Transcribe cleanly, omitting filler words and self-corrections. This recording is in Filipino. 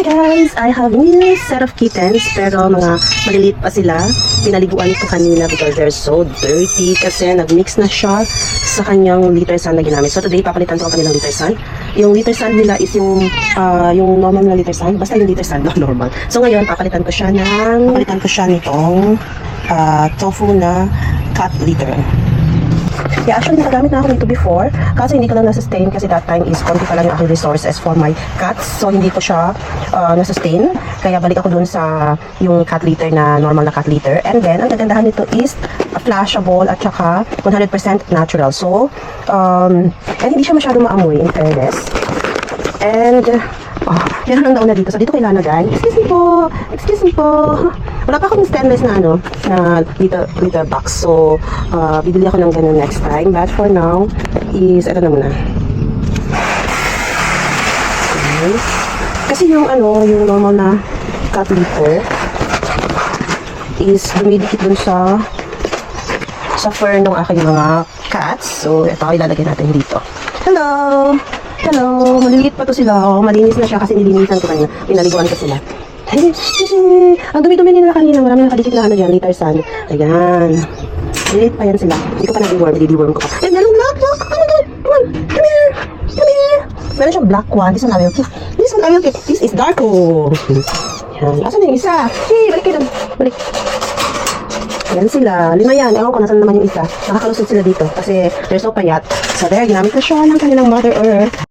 guys, I have new set of kittens pero mga maliliit pa sila. Pinaliguan ko kanina because they're so dirty kasi nag-mix na siya sa kanyang litter sand na ginamit. So today papalitan ko ang kanilang litter sand. Yung litter sand nila is yung normal na litter sand, basta yung litter sand no normal. So ngayon papalitan ko siya nitong tofu na cat litter. Yeah, actually nakagamit na ako nito before kasi hindi ko lang na-sustain kasi that time is konti pa lang yung aking resources for my cats, so hindi ko siya na-sustain, kaya balik ako dun sa yung cat litter na normal na cat litter. And then ang kagandahan nito is flashable at saka 100% natural, so and hindi siya masyado maamoy in fairness. And yan ang nauna dito. So dito kay Lana guys. Excuse me po. Wala pa akong stainless na na litter box. So bibili ako ng ganun next time. But for now is ito na muna. Okay. Kasi yung normal na cat litter is dumidikit dun sa fur ng aking mga cats. So ito ilalagay natin dito. Hello, maliliit pa to sila. Oh, malinis na siya kasi nilinisan ko kanina. Pinaliguan ko sila. Ang dumi-dumi nila kanina. Marami nakadikit na dyan, litter sand. Ayan. Maliliit pa yan sila. Hindi ko pa nag-deworm ko pa. Eh, meron black. Come on. Come here. Meron siyang black one. This one I will keep. This is darko. Yan. Asan na yung isa? Hey, balik kayo doon. Balik. Yan sila. 5 yan. Ewan ko nasan naman yung isa. Nakakalusot sila dito kasi they're so payat. So there, ginamit ko siya ng kanilang Mother Earth.